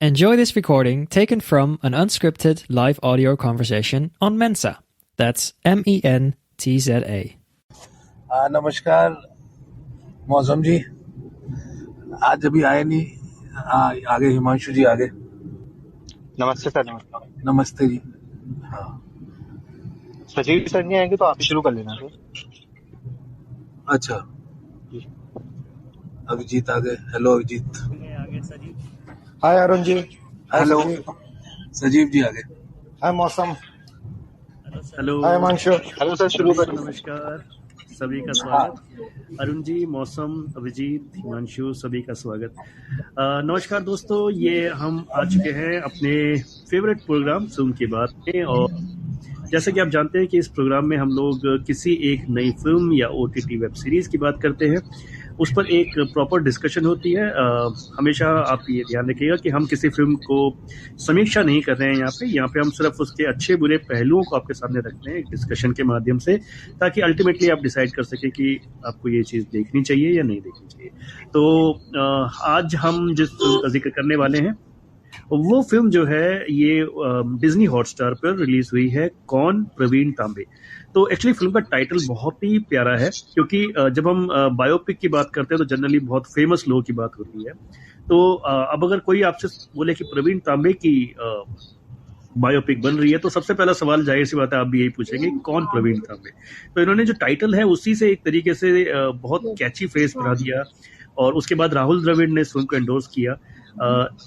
Enjoy this recording taken from an unscripted live audio conversation on Mensa. That's MENTZA. नमस्कार मौसम जी। आज अभी आए नहीं। आगे हिमांशु जी आगे। नमस्ते सर। नमस्ते नमस्ते जी। हाँ सचिव सर नहीं आएंगे तो आप ही शुरू कर लेना सर। अच्छा, जी। अभिजीत आगे। हेलो अभिजीत। हाय अरुण जी। हाय हेलो सजीव। सजीव जी आगे। हाय मौसम। Hello hi Himanshu. Hello sir, शुरू सभी कर। को नमस्कार, सभी का हाँ स्वागत। अरुण जी, मौसम, अभिजीत, हिमांशु, सभी का स्वागत। नमस्कार दोस्तों, ये हम आ चुके हैं अपने फेवरेट प्रोग्राम फिल्म की बात में। और जैसे कि आप जानते हैं कि इस प्रोग्राम में हम लोग किसी एक नई फिल्म या ओटीटी वेब सीरीज की बात करते हैं, उस पर एक प्रॉपर डिस्कशन होती है। हमेशा आप ये ध्यान रखिएगा कि हम किसी फिल्म को समीक्षा नहीं कर रहे हैं। यहाँ पे हम सिर्फ उसके अच्छे बुरे पहलुओं को आपके सामने रख रहे हैं एक डिस्कशन के माध्यम से, ताकि अल्टीमेटली आप डिसाइड कर सकें कि आपको ये चीज़ देखनी चाहिए या नहीं देखनी चाहिए। तो आज हम जिस फिल्म का जिक्र करने वाले हैं वो फिल्म जो है ये डिज्नी हॉटस्टार पर रिलीज हुई है, कौन प्रवीण तांबे। तो एक्चुअली फिल्म का टाइटल बहुत ही प्यारा है, क्योंकि जब हम बायोपिक की बात करते हैं तो जनरली बहुत फेमस लोगों की बात होती है। तो अब अगर कोई आपसे बोले कि प्रवीण तांबे की बायोपिक बन रही है, तो सबसे पहला सवाल जाहिर सी बात है आप भी यही पूछेंगे कौन प्रवीण तांबे। तो इन्होंने जो टाइटल है उसी से एक तरीके से बहुत कैची फ्रेज बना दिया। और उसके बाद राहुल द्रविड़ ने इस फिल्म को एंडोर्स किया,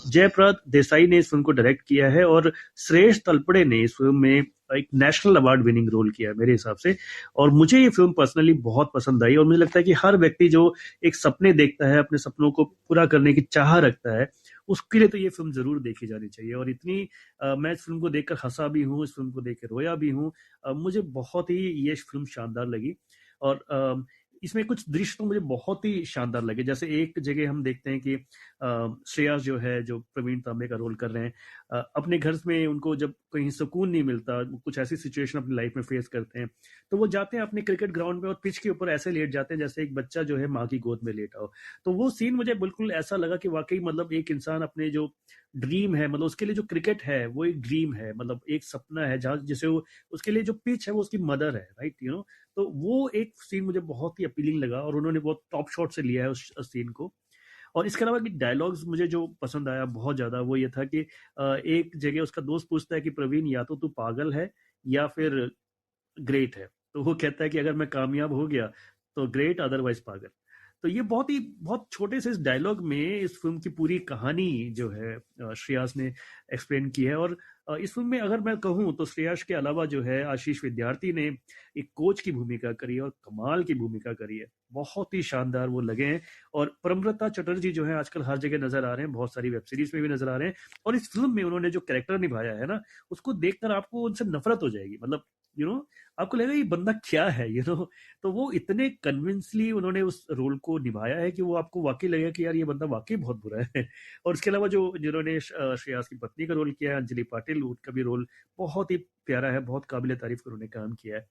जयप्रद देसाई ने इस फिल्म को डायरेक्ट किया है, और श्रेष्ठ तलपड़े ने इस फिल्म में एक नेशनल अवार्ड विनिंग रोल किया है मेरे हिसाब से। और मुझे ये फिल्म पर्सनली बहुत पसंद आई, और मुझे लगता है कि हर व्यक्ति जो एक सपने देखता है, अपने सपनों को पूरा करने की चाह रखता है, उसके लिए तो ये फिल्म जरूर देखी जानी चाहिए। और इतनी मैं इस फिल्म को देखकर हंसा भी हूँ, इस फिल्म को देखकर रोया भी हूँ। मुझे बहुत ही ये फिल्म शानदार लगी। और इसमें कुछ दृश्य तो मुझे बहुत ही शानदार लगे। जैसे एक जगह हम देखते हैं कि श्रेयस जो है, जो प्रवीण तांबे का रोल कर रहे हैं, अपने घर में उनको जब कहीं सुकून नहीं मिलता, कुछ ऐसी सिचुएशन अपनी लाइफ में फेस करते हैं, तो वो जाते हैं अपने क्रिकेट ग्राउंड में और पिच के ऊपर ऐसे लेट जाते हैं जैसे एक बच्चा जो है माँ की गोद में लेटा हो। तो वो सीन मुझे बिल्कुल ऐसा लगा कि वाकई मतलब एक इंसान अपने जो ड्रीम है, मतलब उसके लिए जो क्रिकेट है वो एक ड्रीम है, मतलब एक सपना है, जहाँ जिसे वो उसके लिए जो पिच है वो उसकी मदर है, राइट, तो वो एक सीन मुझे बहुत ही अपीलिंग लगा, और उन्होंने बहुत टॉप शॉट से लिया है उस सीन को। और इसके अलावा कि डायलॉग्स मुझे जो पसंद आया बहुत ज्यादा, वो ये था कि एक जगह उसका दोस्त पूछता है कि प्रवीण, या तो तू पागल है या फिर ग्रेट है। तो वो कहता है कि अगर मैं कामयाब हो गया तो ग्रेट, अदरवाइज पागल। तो ये बहुत छोटे से इस डायलॉग में इस फिल्म की पूरी कहानी जो है श्रेयस ने एक्सप्लेन की है। और इस फिल्म में अगर मैं कहूँ तो श्रेयस के अलावा जो है आशीष विद्यार्थी ने एक कोच की भूमिका करी है, और कमाल की भूमिका करी है, बहुत ही शानदार वो लगे हैं। और परमव्रता चटर्जी जो है आजकल हर जगह नजर आ रहे हैं, बहुत सारी वेब सीरीज में भी नजर आ रहे हैं। और इस फिल्म में उन्होंने जो कैरेक्टर निभाया है ना, उसको देखकर आपको उनसे नफरत हो जाएगी, मतलब आपको लगेगा ये बंदा क्या है, तो वो इतने कन्विंसली उन्होंने उस रोल को निभाया है कि वो आपको वाकई लगेगा कि यार ये बंदा वाकई बहुत बुरा है। और इसके अलावा जो जिन्होंने श्रेयस की पत्नी का रोल किया है, अंजलि पाटिल, उनका भी रोल बहुत ही प्यारा है, बहुत काबिल तारीफ उन्होंने काम किया है।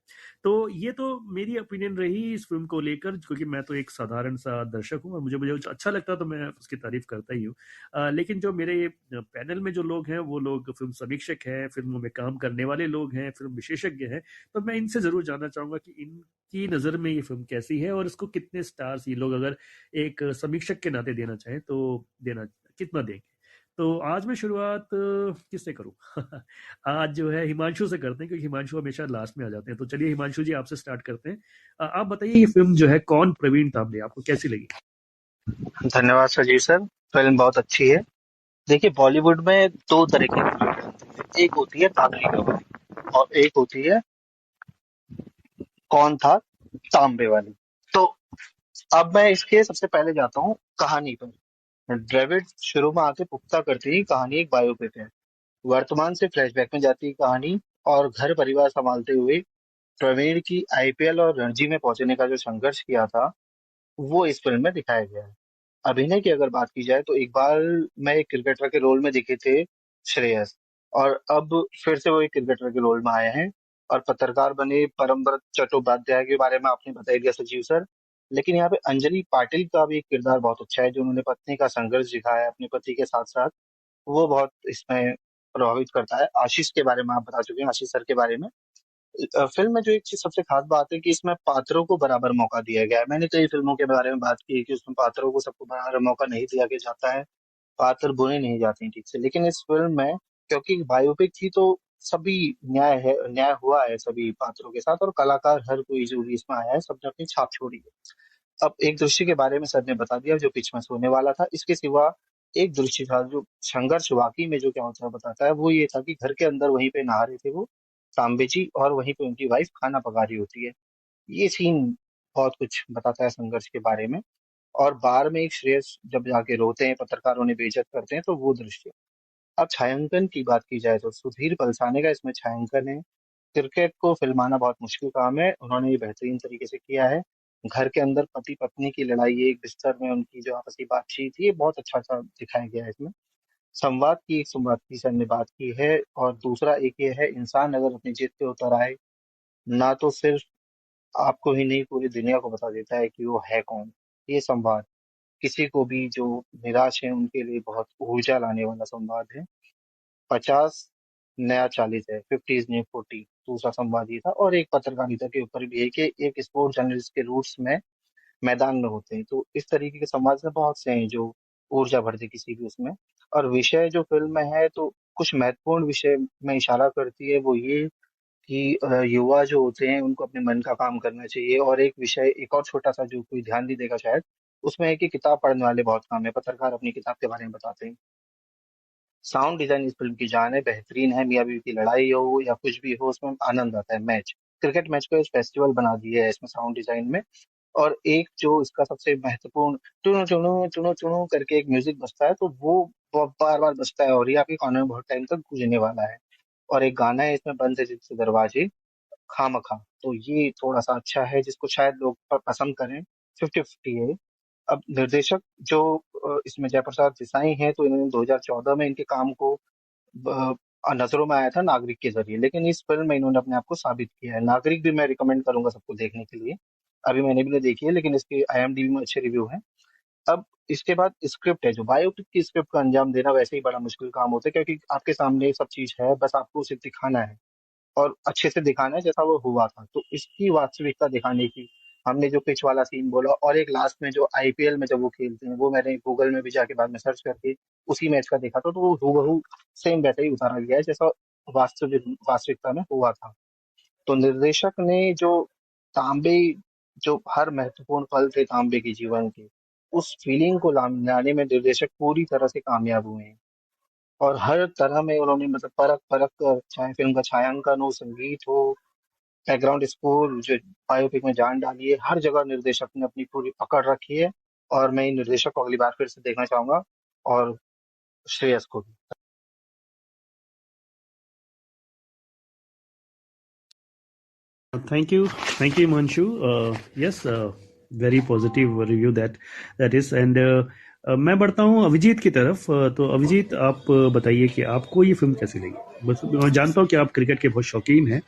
तो ये तो मेरी ओपिनियन रही इस फिल्म को लेकर, क्योंकि मैं तो एक साधारण सा दर्शक हूँ, और मुझे मुझे अच्छा लगता तो मैं उसकी तारीफ करता ही हूँ। लेकिन जो मेरे पैनल में जो लोग हैं वो लोग फिल्म समीक्षक हैं, फिल्मों में काम करने वाले लोग हैं, फिल्म विशेषज्ञ हैं। तो मैं इनसे जरूर जानना चाहूंगा कि इनकी नजर में ये फिल्म कैसी है, और इसको कितने स्टार्स ये लोग अगर एक समीक्षक के नाते देना चाहें तो देना कितना देंगे। तो आज मैं शुरुआत किससे करूं? आज जो है हिमांशु से करते हैं, क्योंकि हिमांशु हमेशा लास्ट में आ जाते हैं। तो चलिए हिमांशु जी, आपसे स्टार्ट करते हैं। आप बताइए ये फिल्म जो है कौन प्रवीण तांबे, आपको कैसी लगी? धन्यवाद सजीव सर। फिल्म बहुत अच्छी है। देखिए, बॉलीवुड में दो तरह की फिल्में बनती है। एक होती है तांबे की वाली, और एक होती है कौन था तांबे वाली। तो अब मैं इसके सबसे पहले जाता हूँ कहानी पर। द्रविड़ शुरू में आके पुख्ता करती ही कहानी एक बायोपिक है। वर्तमान से फ्लैशबैक में जाती है कहानी, और घर परिवार संभालते हुए प्रवीण की आईपीएल और रणजी में पहुंचने का जो संघर्ष किया था, वो इस फिल्म में दिखाया गया है। अभिनय की अगर बात की जाए तो एक बार मैं एक क्रिकेटर के रोल में दिखे थे श्रेयस, और अब फिर से वो एक क्रिकेटर के रोल में आए हैं। और पत्रकार बने परमव्रत चट्टोपाध्याय के बारे में आपने बताई दिया सचिव सर। लेकिन यहाँ पे अंजलि पाटिल का भी किरदार बहुत अच्छा है, जो उन्होंने पत्नी का संघर्ष दिखाया है अपने पति के साथ साथ। वो बहुत इसमें प्रभावित करता है। आशीष के बारे में आप बता चुके हैं, आशीष सर के बारे में। फिल्म में जो एक चीज सबसे खास बात है कि इसमें पात्रों को बराबर मौका दिया गया है। मैंने कई फिल्मों के बारे में बात की है कि उसमें पात्रों को सबको बराबर मौका नहीं दिया गया जाता है, पात्र बुने नहीं जाते हैं ठीक से। लेकिन इस फिल्म में, क्योंकि बायोपिक थी, तो सभी न्याय हुआ है सभी पात्रों के साथ, और कलाकार हर कोई जो भी इसमें आया है सबने अपनी छाप छोड़ी है। अब एक दृश्य के बारे में सर ने बता दिया जो पिच में सोने वाला था। इसके सिवा एक दृश्य था जो संघर्ष वाकई में जो क्या होता है बताता है। वो ये था कि घर के अंदर वहीं पे नहा रहे थे वो तांबे जी, और वहीं पे उनकी वाइफ खाना पका रही होती है। ये सीन बहुत कुछ बताता है संघर्ष के बारे में। और बार में एक श्रेयस जब जाके रोते हैं, पत्रकारों ने बेइज्जत करते हैं, तो वो दृश्य। अब छायांकन की बात की जाए तो सुधीर पलसाने का इसमें छायांकन है। क्रिकेट को फिल्माना बहुत मुश्किल काम है, उन्होंने ये बेहतरीन तरीके से किया है। घर के अंदर पति पत्नी की लड़ाई, एक बिस्तर में उनकी जो आपसी बातचीत, ये बहुत अच्छा सा दिखाया गया है इसमें। संवाद की सर ने बात की है। और दूसरा एक ये है, इंसान अगर अपनी जिद पे उतर आए, ना तो सिर्फ आपको ही नहीं पूरी दुनिया को बता देता है कि वो है कौन। ये संवाद किसी को भी जो निराश है उनके लिए बहुत ऊर्जा लाने वाला संवाद है। 50 नया 40 है, 50 इज न्यू 40, दूसरा संवाद ये था। और एक पत्रकारिता के ऊपर भी है कि एक स्पोर्ट्स जर्नलिस्ट के रूट्स में मैदान में होते हैं। तो इस तरीके के संवाद में बहुत से हैं जो ऊर्जा भर दे किसी भी उसमें। और विषय जो फिल्म में है, तो कुछ महत्वपूर्ण विषय में इशारा करती है, वो ये कि युवा जो होते हैं उनको अपने मन का काम करना चाहिए। और एक विषय एक और छोटा सा जो कोई ध्यान नहीं देगा शायद, उसमें है कि किताब पढ़ने वाले बहुत कम है, पत्रकार अपनी किताब के बारे में बताते हैं। साउंड डिजाइन इस फिल्म की जान है, बेहतरीन है। मियाँ बीवी की लड़ाई हो या कुछ भी हो, उसमें आनंद आता है। मैच, क्रिकेट मैच को एक फेस्टिवल बना दिया है इसमें साउंड डिजाइन में। और एक जो इसका सबसे महत्वपूर्ण टुनु टुनु टुनु टुनु करके एक म्यूजिक बजता है, तो वो बार बार बजता है और ये आपके कानों में बहुत टाइम तक गूंजने वाला है। और एक गाना है इसमें, बंद है दिल से दरवाजे खामखा, तो ये थोड़ा सा अच्छा है जिसको शायद लोग पसंद करें। 50-50 है। अब निर्देशक जो इसमें जयप्रकाश देसाई हैं, तो इन्होंने 2014 में इनके काम को नजरों में आया था नागरिक के जरिए, लेकिन इस फिल्म में इन्होंने अपने आप को साबित किया है। नागरिक भी मैं रिकमेंड करूंगा सबको देखने के लिए। अभी मैंने भी नहीं देखी है, लेकिन इसके IMDb में अच्छे रिव्यू हैं। अब इसके बाद स्क्रिप्ट है, जो बायोपिक की स्क्रिप्ट का अंजाम देना वैसे ही बड़ा मुश्किल काम होता है, क्योंकि आपके सामने सब चीज है, बस आपको उसे दिखाना है और अच्छे से दिखाना है जैसा वो हुआ था। तो इसकी वास्तविकता दिखाने की हमने जो पिच वाला सीन बोला, और एक लास्ट में जो IPL में जब वो खेलते हैं, वो मैंने गूगल में भी जाके बाद में सर्च करके उसी मैच का देखा था, तो वो हूबहू सेम वैसा ही उतारा गया है जैसा वास्तविकता में हुआ था। तो निर्देशक ने जो तांबे, जो हर महत्वपूर्ण पल थे तांबे के जीवन के, उस फीलिंग को लाने में निर्देशक पूरी तरह से कामयाब हुए हैं। और हर तरह में उन्होंने मतलब परख परख कर, चाहे फिल्म का छायांकन हो, संगीत हो, बैकग्राउंड स्कोर, जो बायोपिक में जान डाली है, हर जगह निर्देशक ने अपनी पूरी पकड़ रखी है। और मैं इन निर्देशक को अगली बार फिर से देखना चाहूंगा, और श्रेयस को भी। Thank you, Manshu. Yes, very positive review that is. And मैं बढ़ता हूँ अभिजीत की तरफ। तो अभिजीत, आप बताइए कि आपको ये फिल्म कैसी लगी। बस मैं जानता हूँ कि आप क्रिकेट के बहुत शौकीन हैं,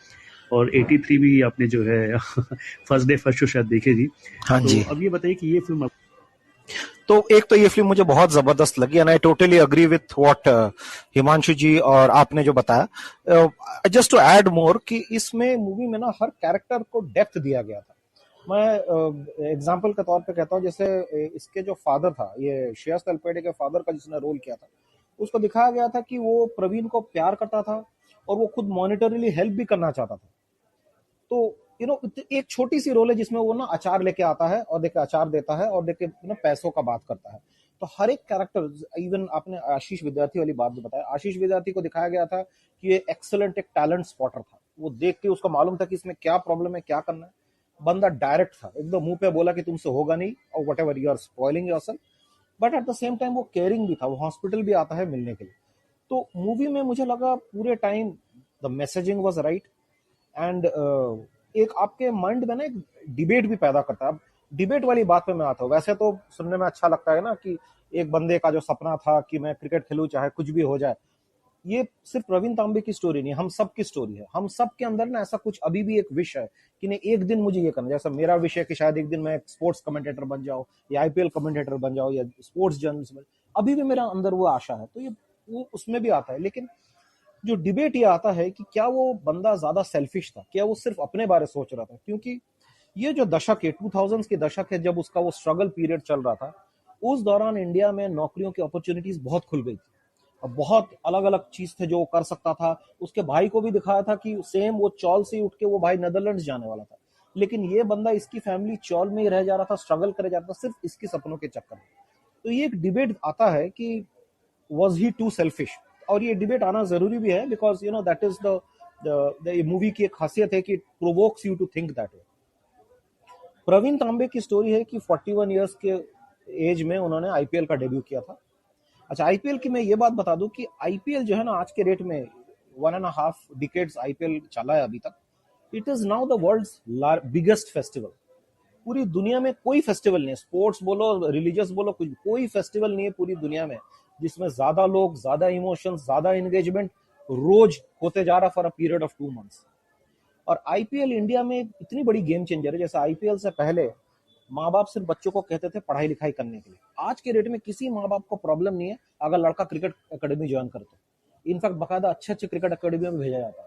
और 83 भी आपने जो है फर्स्ट डे फर्स्ट शो शायद देखे थी। हाँ जी। तो अब ये बताइए कि ये फिल्म तो एक तो ये फिल्म मुझे बहुत जबरदस्त लगी, and I totally agree with what Himanshu ji और आपने जो बताया। जस्ट टू ऐड मोर कि इसमें मूवी में ना हर कैरेक्टर को डेप्थ दिया गया था। मैं एग्जांपल के तौर पे कहता हूँ, जैसे इसके जो फादर था, ये श्रेयस तलपेड़े के फादर का जिसने रोल किया था, उसको दिखाया गया था कि वो प्रवीण को प्यार करता था और वो खुद मॉनिटरीली हेल्प भी करना चाहता था। तो एक छोटी सी रोल है जिसमें वो ना अचार लेके आता है और देखे अचार देता है और देखे पैसों का बात करता है। तो हर एक कैरेक्टर, इवन आपने आशीष विद्यार्थी वाली बात भी बताया, आशीष विद्यार्थी को दिखाया गया था कि ये एक्सेलेंट एक टैलेंट स्पॉटर था। वो देख के उसको मालूम था कि इसमें क्या प्रॉब्लम है, क्या करना है। बंदा डायरेक्ट था, एकदम मुंह पे बोला कि तुमसे होगा नहीं, और whatever you are spoiling yourself. But at the same time वो केयरिंग भी था, वो हॉस्पिटल भी आता है मिलने के लिए। तो मूवी में मुझे लगा पूरे time the messaging was right, and एक आपके माइंड में ना एक डिबेट भी पैदा करता है। अब डिबेट वाली बात पे मैं आता हूँ। वैसे तो सुनने में अच्छा लगता है ना कि एक बंदे का जो सपना था कि मैं क्रिकेट खेलूं चाहे कुछ भी हो जाए। ये सिर्फ प्रवीण तांबे की स्टोरी नहीं, हम सब की स्टोरी है। हम सब के अंदर ना ऐसा कुछ अभी भी एक विश है कि नहीं, एक दिन मुझे ये करना। जैसा मेरा विश है कि शायद एक दिन मैं स्पोर्ट्स कमेंटेटर बन जाऊं, या IPL कमेंटेटर बन जाऊं, या स्पोर्ट्स जर्नलिस्ट बन। अभी भी मेरा अंदर वो आशा है। तो ये वो उसमें भी आता है, लेकिन जो डिबेट ये आता है कि क्या वो बंदा ज्यादा सेल्फिश था, क्या वो सिर्फ अपने बारे सोच रहा था, क्योंकि ये जो दशक है 2000s के दशक है, जब उसका वो स्ट्रगल पीरियड चल रहा था, उस दौरान इंडिया में नौकरियों की अपॉर्चुनिटीज बहुत खुल गई थी। अब बहुत अलग अलग चीज थे जो वो कर सकता था। उसके भाई को भी दिखाया था कि सेम वो चौल से ही उठ के वो भाई नेदरलैंड्स जाने वाला था, लेकिन ये बंदा, इसकी फैमिली चौल में ही रह जा रहा था, स्ट्रगल करे जा रहा था सिर्फ इसके सपनों के चक्कर में। तो ये एक डिबेट आता है कि वॉज ही टू सेल्फिश, और ये डिबेट आना जरूरी भी है, because you know that is the movie की एक खासियत है कि it provokes you to think that way. Pravin Tambe की स्टोरी है कि 41 इयर्स के एज में उन्होंने आईपीएल का डेब्यू किया था। अच्छा, आईपीएल की मैं ये बात बता दूं कि आईपीएल जो है ना, आज के रेट में 1.5 डिकेड्स आईपीएल चला है अभी तक। It is now the world's biggest festival. पूरी दुनिया में कोई फेस्टिवल नहीं है, स्पोर्ट्स बोलो, रिलीजियस बोलो, कोई फेस्टिवल नहीं है पूरी दुनिया में जिसमें ज्यादा लोग, ज्यादा इमोशंस, ज्यादा एंगेजमेंट रोज होते जा रहा for a period of 2 months. और आईपीएल इंडिया में इतनी बड़ी गेम चेंजर है। जैसे आईपीएल से पहले माँ बाप सिर्फ बच्चों को कहते थे पढ़ाई लिखाई करने के लिए, आज के डेट में किसी माँ बाप को प्रॉब्लम नहीं है अगर लड़का क्रिकेट एकेडमी ज्वाइन करे तो। इनफैक्ट बकायदा अच्छे अच्छे क्रिकेट एकेडमी में भेजा जाता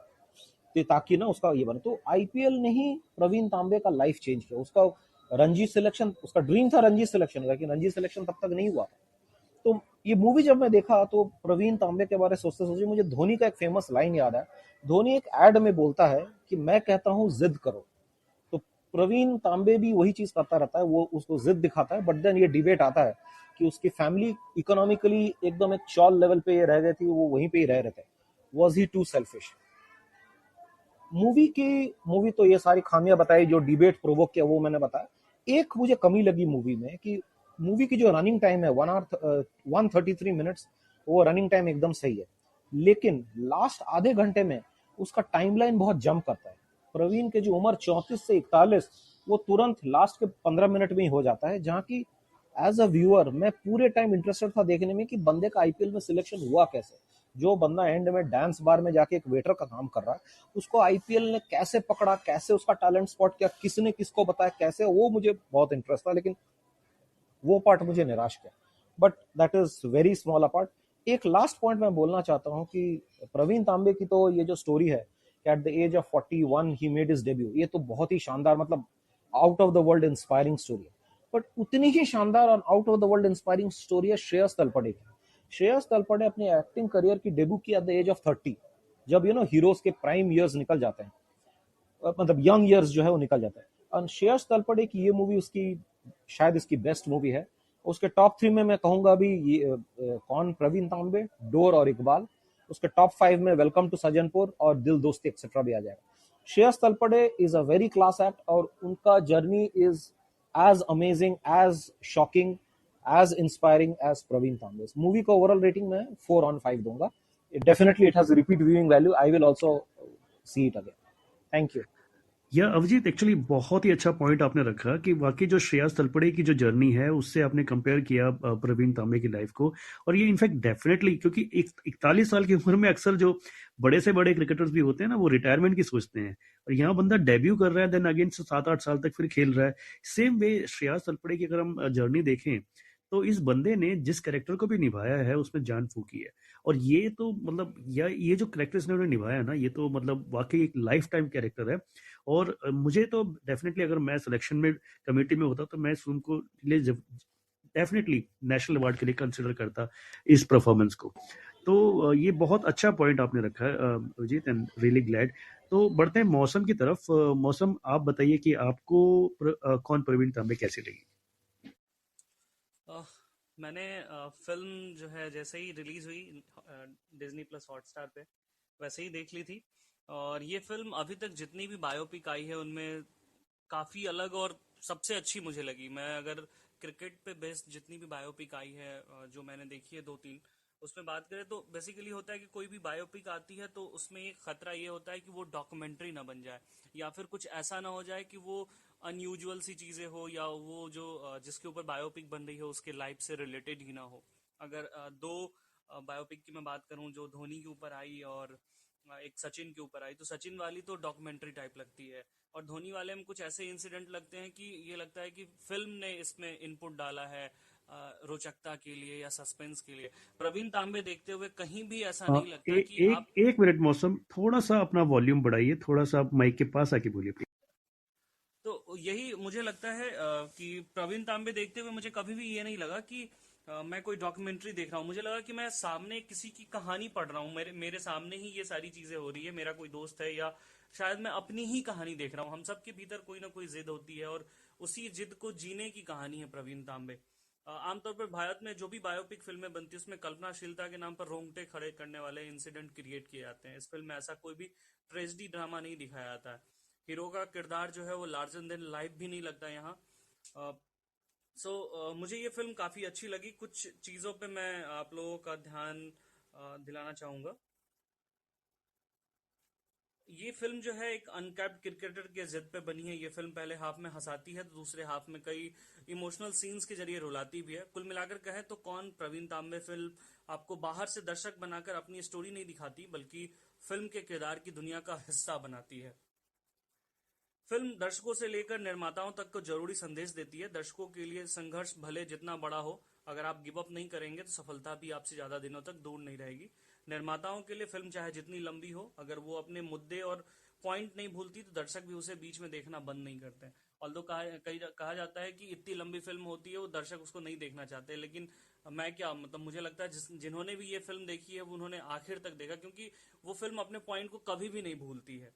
है ताकि ना उसका ये बने। तो आईपीएल ने ही प्रवीण तांबे का लाइफ चेंज किया। उसका रणजी सिलेक्शन, उसका ड्रीम था रणजी सिलेक्शन, लेकिन रणजी सिलेक्शन तब तक नहीं हुआ। तो ये मूवी जब मैं देखा तो प्रवीण तांबे के बारे में सोचते सोचते मुझे धोनी का एक फेमस लाइन याद है। धोनी एक एड में बोलता है कि मैं कहता हूं जिद करो, तो प्रवीण तांबे भी वही चीज करता रहता है, वो उसको जिद दिखाता है। बट देन ये डिबेट आता है कि उसकी फैमिली इकोनॉमिकली एकदम एक चॉल लेवल पे रह गई थी, वो वहीं पे ही रह रहे थे। Was he too selfish? Movie तो ये सारी खामियां बताई जो डिबेट प्रोवोक किया, वो मैंने बताया। एक मुझे कमी लगी मूवी में कि मूवी की जो रनिंग टाइम है 133 मिनट्स, वो रनिंग टाइम एकदम सही है, लेकिन लास्ट आधे घंटे में उसका टाइमलाइन बहुत जंप करता है। प्रवीण के जो उम्र 34 से 41, वो तुरंत लास्ट के 15 मिनट में ही हो जाता है, जहां की एज अ व्यूअर मैं पूरे टाइम इंटरेस्टेड था देखने में कि बंदे का आईपीएल में सिलेक्शन हुआ कैसे। जो बंदा एंड में डांस बार में जाके एक वेटर का काम कर रहा है, उसको आईपीएल ने कैसे पकड़ा, कैसे उसका टैलेंट स्पॉट किया, किसने किसको बताया कैसे, वो मुझे बहुत इंटरेस्ट था, लेकिन वो पार्ट मुझे निराश किया। But that is very small part. एक लास्ट पॉइंट मैं बोलना चाहता हूँ कि प्रवीण तांबे की तो ये जो स्टोरी है कि at the age of 41 he made his debut, ये तो बहुत ही शानदार, मतलब out of the world inspiring story है। बट उतनी ही शानदार और out of the world inspiring story है श्रेयस तलपड़े की। श्रेयस तलपड़े अपने एक्टिंग करियर की डेब्यू की एट द एज ऑफ 30, जब हीरोज के प्राइम ईयर्स निकल जाते हैं, मतलब यंग ईयर्स जो है वो निकल जाता है। और श्रेयस तलपड़े की ये मूवी उसकी शायद इसकी बेस्ट मूवी है। उसके टॉप 3 में मैं कहूंगा अभी ये कौन, प्रवीण तांबे, डोर और इकबाल। उसके टॉप 5 में वेलकम टू सज्जनपुर और दिल दोस्ती एक्सेट्रा भी आ जाएगा। Shreyas Talpade is a very class act, और उनका journey is as amazing, as shocking, as inspiring as Pravin Tambe. Movie को ओवरऑल रेटिंग में 4/5 दूंगा। Definitely it has repeat viewing value. I will also see it again. Thank you. Yeah Abhijeet, actually बहुत ही अच्छा point आपने रखा कि वाकई जो श्रेयस तलपड़े की जो जर्नी है उससे आपने कंपेयर किया प्रवीण तांबे की लाइफ को। और ये इनफैक्ट डेफिनेटली, क्योंकि 41 साल की उम्र में अक्सर जो बड़े से बड़े क्रिकेटर्स भी होते हैं ना, वो रिटायरमेंट की सोचते हैं, और यहाँ बंदा डेब्यू कर रहा है, देन अगेन 7-8 साल तक फिर खेल रहा है। सेम वे श्रेयस तलपड़े की अगर हम जर्नी देखें तो इस बंदे ने जिस कैरेक्टर को भी निभाया है उसमें जान फूकी है। और ये तो मतलब ये जो कैरेक्टर इसने निभाया ना, ये तो मतलब वाकई एक लाइफ टाइम कैरेक्टर है। और मुझे तो डेफिनेटली अगर मैं सिलेक्शन में कमेटी में होता तो मैं इस फिल्म को लिए डेफिनेटली नेशनल अवार्ड के लिए कंसिडर करता इस परफॉर्मेंस को। तो ये बहुत अच्छा पॉइंट आपने रखा है अभिजीत, एंड रियली ग्लैड। तो बढ़ते हैं मौसम की तरफ। मौसम, आप बताइए कि आपको कौन प्रवीण तांबे कैसी लगी? मैंने फिल्म जो है जैसे ही रिलीज हुई डिज्नी प्लस हॉटस्टार पे, वैसे ही देख ली थी। और ये फिल्म अभी तक जितनी भी बायोपिक आई है उनमें काफी अलग और सबसे अच्छी मुझे लगी। मैं अगर क्रिकेट पे बेस्ड जितनी भी बायोपिक आई है जो मैंने देखी है 2-3, उसमें बात करें तो बेसिकली होता है कि कोई भी बायोपिक आती है तो उसमें एक खतरा ये होता है कि वो डॉक्यूमेंट्री ना बन जाए, या फिर कुछ ऐसा ना हो जाए कि वो अनयूजुअल सी चीजें हो, या वो जो जिसके ऊपर बायोपिक बन रही है उसके लाइफ से रिलेटेड ही ना हो। अगर दो बायोपिक की मैं बात करूं, जो धोनी के ऊपर आई और एक सचिन के ऊपर आई, तो सचिन वाली तो डॉक्यूमेंट्री टाइप लगती है, और धोनी वाले में कुछ ऐसे इंसिडेंट लगते हैं कि ये लगता है कि फिल्म ने इसमें इनपुट डाला है, रोचकता के लिए या सस्पेंस के लिए। प्रवीण तांबे देखते हुए कहीं भी ऐसा नहीं लगता कि एक मिनट मौसम, थोड़ा सा अपना वॉल्यूम बढ़ाइए, थोड़ा सा आप माइक के पास आके बोलिए प्लीज। तो यही मुझे लगता है कि प्रवीण तांबे देखते हुए मुझे कभी भी ये नहीं लगा कि मैं कोई डॉक्यूमेंट्री देख रहा हूँ। मुझे लगा कि मैं सामने किसी की कहानी पढ़ रहा हूँ, मेरे सामने ही ये सारी चीजें हो रही है, मेरा कोई दोस्त है या शायद मैं अपनी ही कहानी देख रहा हूँ। हम सब के भीतर कोई ना कोई जिद होती है और उसी जिद को जीने की कहानी है प्रवीण तांबे। आमतौर पर भारत में जो भी बायोपिक फिल्में बनती है उसमें कल्पनाशीलता के नाम पर रोंगटे खड़े करने वाले इंसिडेंट क्रिएट किए जाते हैं। इस फिल्म में ऐसा कोई भी ट्रेजेडी ड्रामा नहीं दिखाया जाता है। हीरो का किरदार जो है वो लार्जर देन लाइफ भी नहीं लगता यहाँ। मुझे ये फिल्म काफी अच्छी लगी। कुछ चीजों पे मैं आप लोगों का ध्यान दिलाना चाहूंगा। ये फिल्म जो है एक अनकैप्ड क्रिकेटर के जिद पे बनी है। ये फिल्म पहले हाफ में हंसाती है तो दूसरे हाफ में कई इमोशनल सीन्स के जरिए रुलाती भी है। कुल मिलाकर कहें तो कौन प्रवीण तांबे फिल्म आपको बाहर से दर्शक बनाकर अपनी स्टोरी नहीं दिखाती बल्कि फिल्म के किरदार की दुनिया का हिस्सा बनाती है। फिल्म दर्शकों से लेकर निर्माताओं तक को जरूरी संदेश देती है। दर्शकों के लिए संघर्ष भले जितना बड़ा हो, अगर आप गिव अप नहीं करेंगे तो सफलता भी आपसे ज्यादा दिनों तक दूर नहीं रहेगी। निर्माताओं के लिए फिल्म चाहे जितनी लंबी हो, अगर वो अपने मुद्दे और पॉइंट नहीं भूलती तो दर्शक भी उसे बीच में देखना बंद नहीं करते। ऑल्दो कहा जाता है कि इतनी लंबी फिल्म होती है वो दर्शक उसको नहीं देखना चाहते, लेकिन मैं क्या मतलब मुझे लगता है जिन्होंने भी ये फिल्म देखी है वो उन्होंने आखिर तक देखा, क्योंकि वो फिल्म अपने पॉइंट को कभी भी नहीं भूलती है।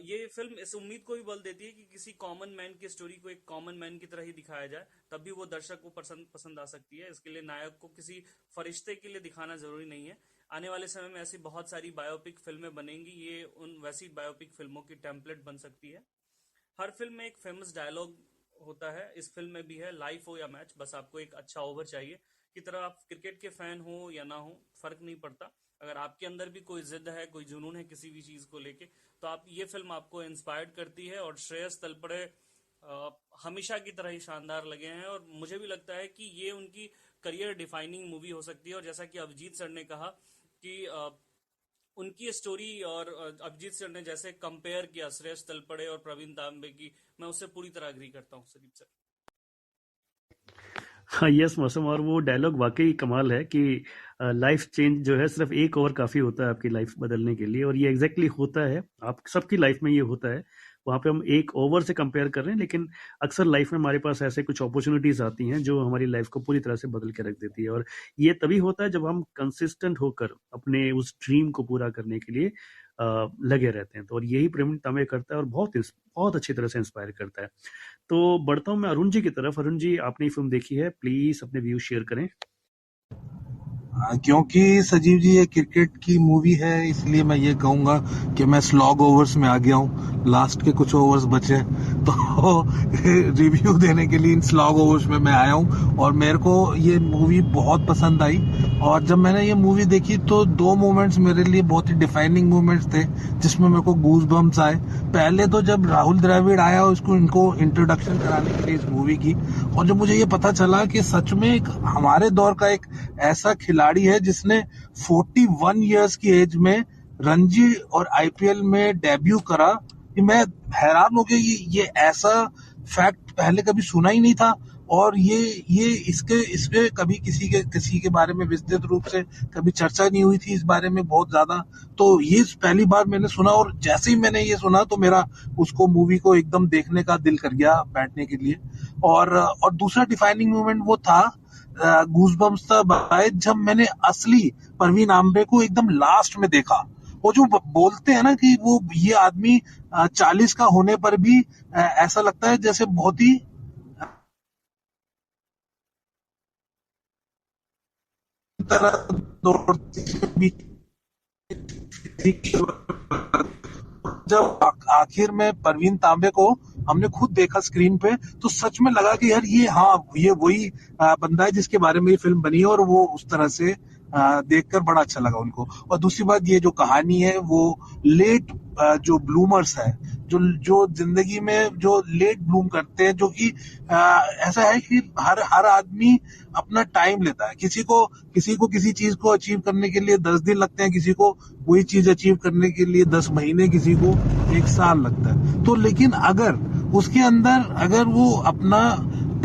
ये फिल्म इस उम्मीद को भी बल देती है कि किसी कॉमन मैन की स्टोरी को एक कॉमन मैन की तरह ही दिखाया जाए, तब भी वो दर्शक को पसंद आ सकती है। इसके लिए नायक को किसी फरिश्ते के लिए दिखाना जरूरी नहीं है। आने वाले समय में ऐसी बहुत सारी बायोपिक फिल्में बनेंगी। ये उन वैसी बायोपिक फिल्मों की टेम्पलेट बन सकती है। हर फिल्म में एक फेमस डायलॉग होता है, इस फिल्म में भी है। लाइफ हो या मैच, बस आपको एक अच्छा ओवर चाहिए। की तरह आप क्रिकेट के फैन हो या ना हो फर्क नहीं पड़ता, अगर आपके अंदर भी कोई जिद है, कोई जुनून है किसी भी चीज को लेके, तो आप ये फिल्म आपको इंस्पायर्ड करती है। और श्रेयस तलपड़े हमेशा की तरह ही शानदार लगे हैं और मुझे भी लगता है कि ये उनकी करियर डिफाइनिंग मूवी हो सकती है। और जैसा कि अभिजीत सर ने कहा कि उनकी स्टोरी और अभिजीत सर ने जैसे कंपेयर किया श्रेयस तलपड़े और प्रवीण तांबे की, मैं उससे पूरी तरह अग्री करता हूँ सदीप सर। हाँ यस मौसम, और वो डायलॉग वाकई कमाल है कि लाइफ चेंज जो है सिर्फ एक ओवर काफी होता है आपकी लाइफ बदलने के लिए, और ये एग्जैक्टली होता है। आप सबकी लाइफ में ये होता है। वहाँ पे हम एक ओवर से कंपेयर कर रहे हैं, लेकिन अक्सर लाइफ में हमारे पास ऐसे कुछ अपॉर्चुनिटीज आती हैं जो हमारी लाइफ को पूरी तरह से बदल के रख देती है। और ये तभी होता है जब हम कंसिस्टेंट होकर अपने उस ड्रीम को पूरा करने के लिए लगे रहते हैं। तो और यही प्रवीण तांबे करता है और बहुत अच्छी तरह से इंस्पायर करता है। तो बढ़ता हूँ मैं अरुण जी की तरफ। अरुण जी, आपने ये फिल्म देखी है, प्लीज अपने व्यू शेयर करें। क्योंकि सजीव जी ये क्रिकेट की मूवी है, इसलिए मैं ये कहूंगा कि मैं स्लॉग ओवर्स में आ गया हूँ। लास्ट के कुछ ओवर्स बचे तो रिव्यू देने के लिए इन स्लॉग ओवर्स में मैं आया हूँ और मेरे को ये मूवी बहुत पसंद आई। और जब मैंने ये मूवी देखी तो दो मोमेंट्स मेरे लिए बहुत ही डिफाइनिंग मोमेंट्स थे जिसमें मेरे को गूज बम्स आए। पहले तो जब राहुल द्रविड़ आया इनको इंट्रोडक्शन कराने के लिए इस मूवी की, और जब मुझे ये पता चला कि सच में एक हमारे दौर का एक ऐसा खिलाड़ी है जिसने 41 इयर्स की एज में रणजी और आईपीएल में डेब्यू करा, मैं हैरान हो गया। ये ऐसा फैक्ट पहले कभी सुना ही नहीं था और ये इसके कभी किसी के बारे में विस्तृत रूप से कभी चर्चा नहीं हुई थी इस बारे में बहुत ज्यादा। तो ये पहली बार मैंने सुना और जैसे ही मैंने ये सुना तो मेरा उसको मूवी को एकदम देखने का दिल कर गया बैठने के लिए। और दूसरा डिफाइनिंग मोमेंट वो था, गूज़बम्प्स था भाई, जब मैंने असली प्रवीण तांबे को एकदम लास्ट में देखा। वो जो बोलते हैं ना कि वो ये आदमी 40 का होने पर भी ऐसा लगता है जैसे बहुत ही तरह जब आखिर में प्रवीण तांबे को हमने खुद देखा स्क्रीन पे तो सच में लगा कि यार ये वही बंदा है जिसके बारे में ये फिल्म बनी है। और वो उस तरह से देखकर बड़ा अच्छा लगा उनको। और दूसरी बात, ये जो कहानी है वो लेट जो ब्लूमर्स है, जो जिंदगी में जो लेट ब्लूम करते हैं, जो कि ऐसा है कि हर आदमी अपना टाइम लेता है। किसी को किसी चीज को अचीव करने के लिए 10 दिन लगते हैं, किसी को वही चीज अचीव करने के लिए 10 महीने, किसी को 1 साल लगता है। तो लेकिन अगर उसके अंदर अगर वो अपना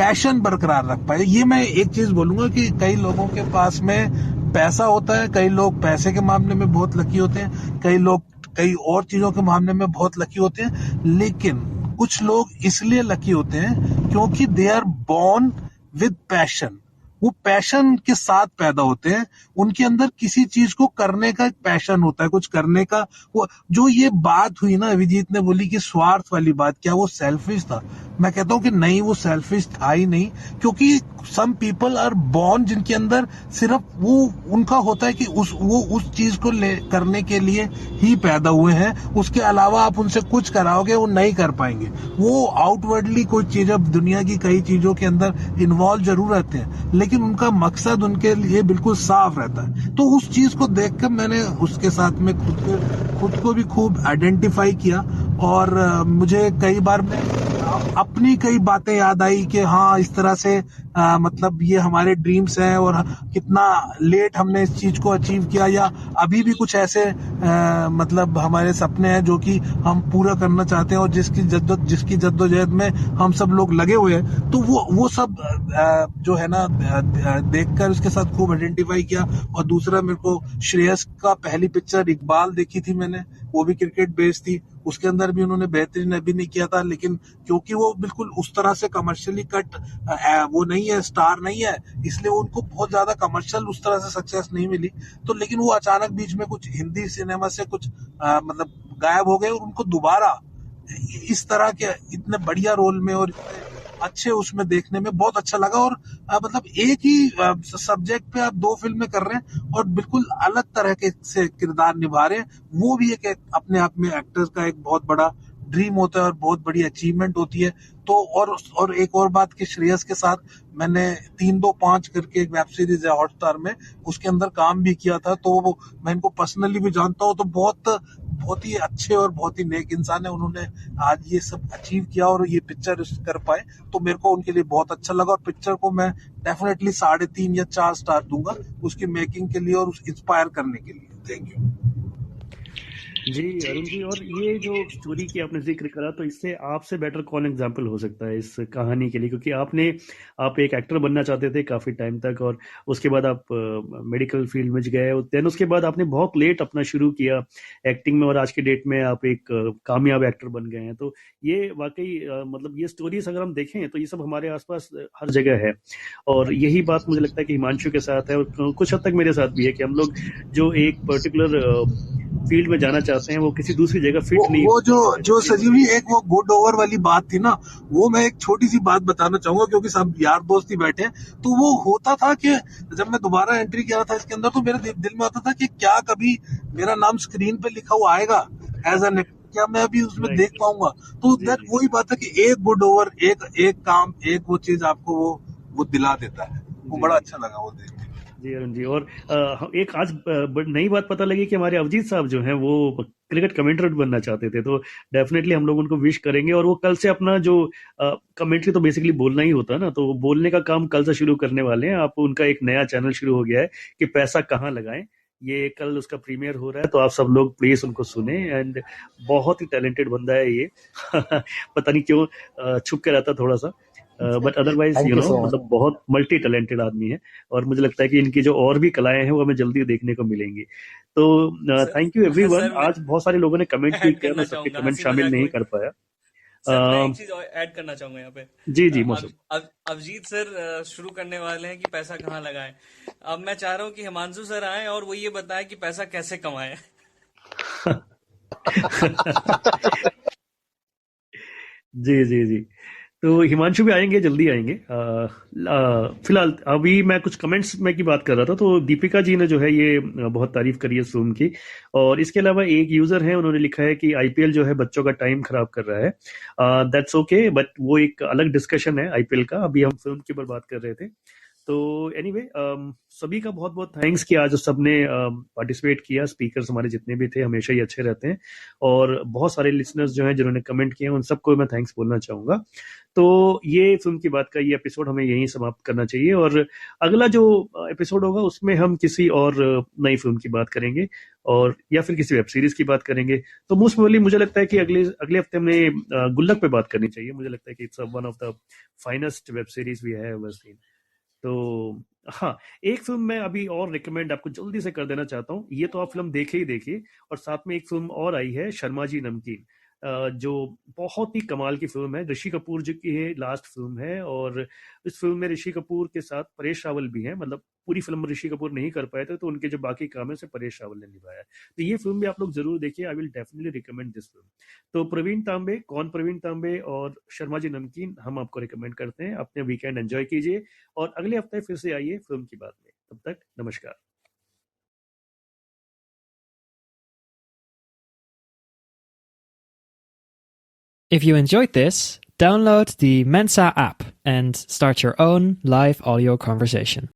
पैशन बरकरार रख पाए। ये मैं एक चीज बोलूंगा कि कई लोगों के पास में पैसा होता है, कई लोग पैसे के मामले में बहुत लकी होते हैं, कई लोग कई और चीजों के मामले में बहुत लकी होते हैं, लेकिन कुछ लोग इसलिए लकी होते हैं क्योंकि they are born with passion. वो पैशन के साथ पैदा होते हैं, उनके अंदर किसी चीज को करने का एक पैशन होता है, कुछ करने का। वो जो ये बात हुई ना, अभिजीत ने बोली कि स्वार्थ वाली बात, क्या वो सेल्फिश था? मैं कहता हूं कि नहीं, वो सेल्फिश था ही नहीं, क्योंकि सम पीपल आर बॉर्न जिनके अंदर सिर्फ वो उनका होता है कि वो उस चीज को करने के लिए ही पैदा हुए हैं, उसके अलावा आप उनसे कुछ कराओगे वो नहीं कर पाएंगे। वो आउटवर्डली कोई चीज, अब दुनिया की कई चीजों के अंदर इन्वॉल्व जरूर रहते हैं, लेकिन उनका मकसद उनके लिए बिल्कुल साफ रहता है। तो उस चीज को देखकर मैंने उसके साथ में खुद को भी खूब आइडेंटिफाई किया, और मुझे कई बार अपनी कई बातें याद आई कि हाँ, इस तरह से मतलब ये हमारे ड्रीम्स हैं और कितना लेट हमने इस चीज को अचीव किया, या अभी भी कुछ ऐसे मतलब हमारे सपने हैं जो कि हम पूरा करना चाहते हैं और जिसकी जद्दोजहद में हम सब लोग लगे हुए हैं। तो वो सब जो है ना, देखकर उसके साथ खूब आइडेंटिफाई किया। और दूसरा, मेरे को श्रेयस का पहली पिक्चर इकबाल देखी थी मैंने, वो भी क्रिकेट बेस्ड थी, उसके अंदर भी उन्होंने बेहतरीन अभिनय किया था, लेकिन क्योंकि वो बिल्कुल उस तरह से कमर्शियली कट वो नहीं है, स्टार नहीं है, इसलिए उनको बहुत ज्यादा कमर्शियल उस तरह से सक्सेस नहीं मिली। तो लेकिन वो अचानक बीच में कुछ हिंदी सिनेमा से कुछ मतलब गायब हो गए, और उनको दोबारा इस तरह के इतने बढ़िया रोल में और अच्छे उसमें देखने में बहुत अच्छा लगा। और मतलब एक ही सब्जेक्ट पे आप दो फिल्में कर रहे हैं और बिल्कुल अलग तरह के से किरदार निभा रहे हैं, वो भी एक अपने आप में एक्टर्स का एक बहुत बड़ा ड्रीम होता है और बहुत बड़ी अचीवमेंट होती है। तो और एक और बात कि श्रेयस के साथ मैंने 3-2-5 करके एक वेब सीरीज है हॉटस्टार में, उसके अंदर काम भी किया था। तो मैं इनको पर्सनली भी जानता हूँ, तो बहुत ही अच्छे और बहुत ही नेक इंसान है। उन्होंने आज ये सब अचीव किया और ये पिक्चर कर पाए, तो मेरे को उनके लिए बहुत अच्छा लगा। और पिक्चर को मैं डेफिनेटली 3.5 या 4 स्टार दूंगा उसकी मेकिंग के लिए और उस इंस्पायर करने के लिए। थैंक यू जी अरुण जी, और ये जो स्टोरी की आपने जिक्र करा, तो इससे आपसे बेटर कौन एग्जाम्पल हो सकता है इस कहानी के लिए? क्योंकि आप एक एक्टर बनना चाहते थे काफी टाइम तक, और उसके बाद आप मेडिकल फील्ड में गए, देन उसके बाद आपने बहुत लेट अपना शुरू किया एक्टिंग में, और आज के डेट में आप एक कामयाब एक्टर बन गए हैं। तो ये वाकई मतलब ये स्टोरीज अगर हम देखें तो ये सब हमारे आसपास हर जगह है, और यही बात मुझे लगता है कि हिमांशु के साथ है, और कुछ हद तक मेरे साथ भी है कि हम लोग जो एक पर्टिकुलर फील्ड में जाना चाहते हैं वो किसी दूसरी जगह फिट नहीं वो होते। जो संजीवनी एक वो गुड ओवर वाली बात थी ना, वो मैं एक छोटी सी बात बताना चाहूंगा, क्योंकि सब यार दोस्त ही बैठे हैं। तो वो होता था कि जब मैं दोबारा एंट्री किया था इसके अंदर, तो मेरे दिल में आता था कि क्या कभी मेरा नाम स्क्रीन पे लिखा हुआ आएगा एज एन एक्टर, क्या मैं अभी उसमें देख पाऊंगा? तो दैट वही बात है कि एक गुड ओवर, एक काम, एक वो चीज आपको वो दिला देता है। वो बड़ा अच्छा लगा वो देख। जी अरुण जी, और एक आज नई बात पता लगी कि हमारे अभिजीत साहब जो हैं वो क्रिकेट कमेंटेटर बनना चाहते थे, तो डेफिनेटली हम लोग उनको विश करेंगे। और वो कल से अपना जो कमेंट्री तो बेसिकली बोलना ही होता है ना, तो वो बोलने का काम कल से शुरू करने वाले हैं। आप उनका एक नया चैनल शुरू हो गया है कि पैसा कहाँ लगाएं, ये कल उसका प्रीमियर हो रहा है, तो आप सब लोग प्लीज उनको सुने। एंड बहुत ही टैलेंटेड बंदा है ये पता नहीं क्यों छुप के रहता थोड़ा सा, but otherwise thank you so much. मतलब बहुत मल्टी टैलेंटेड आदमी है, और मुझे लगता है कि इनकी जो और भी कलाएं हैं वो हमें जल्दी देखने को मिलेंगी। तो थैंक यू एवरीवन। सर मैं आज बहुत सारे लोगों ने कमेंट भी ऐड किया, मैं करना सबके चाहूंगा, कमेंट हंसी शामिल मजाक नहीं में। कर पाया। सर मैं एक चीज और ऐड करना चाहूंगा यहाँ पे। जी जी मौसम। अभिजीत सर शुरू करने वाले हैं कि पैसा कहाँ लगाएं। अब मैं चाह रहा हूँ कि हिमांशु सर आए और वो ये बताएं कि पैसा कैसे कमाएं। जी जी जी, तो हिमांशु भी आएंगे, जल्दी आएंगे। फिलहाल अभी मैं कुछ कमेंट्स में की बात कर रहा था, तो दीपिका जी ने जो है ये बहुत तारीफ करी है फिल्म की। और इसके अलावा एक यूजर है, उन्होंने लिखा है कि आईपीएल जो है बच्चों का टाइम खराब कर रहा है। दैट्स ओके, बट वो एक अलग डिस्कशन है आईपीएल का, अभी हम फिल्म की ऊपर बात कर रहे थे। तो एनीवे सभी का बहुत बहुत थैंक्स कि आज सबने पार्टिसिपेट किया। स्पीकर्स हमारे जितने भी थे हमेशा ही अच्छे रहते हैं, और बहुत सारे लिसनर्स जो हैं जिन्होंने कमेंट किए उन सबको मैं थैंक्स बोलना चाहूंगा। तो ये फिल्म की बात का ये एपिसोड हमें यहीं समाप्त करना चाहिए, और अगला जो एपिसोड होगा उसमें हम किसी और नई फिल्म की बात करेंगे, और या फिर किसी वेब सीरीज की बात करेंगे। तो मोस्ट प्रोबेबली मुझे लगता है कि अगले अगले हफ्ते में गुल्लक पे बात करनी चाहिए। मुझे लगता है कि it's one of the finest web series we have ever seen. तो हाँ, एक फिल्म मैं अभी और रिकमेंड आपको जल्दी से कर देना चाहता हूँ। ये तो आप फिल्म देखे ही देखिए, और साथ में एक फिल्म और आई है, शर्मा जी नमकीन, जो बहुत ही कमाल की फिल्म है। ऋषि कपूर जी की है लास्ट फिल्म है, और इस फिल्म में ऋषि कपूर के साथ परेश रावल भी है। मतलब पूरी फिल्म ऋषि कपूर नहीं कर पाए थे, तो उनके जो बाकी काम है उसे परेश रावल ने निभाया। तो ये फिल्म भी आप लोग जरूर देखिए। I will definitely recommend this film. तो प्रवीण तांबे, कौन प्रवीण तांबे और शर्मा जी नमकीन हम आपको रिकमेंड करते हैं। अपने वीकेंड एंजॉय कीजिए, और अगले हफ्ते फिर से आइए फिल्म की बात में। तब तक नमस्कार। If you enjoyed this, download the Mensa app and start your own live audio conversation.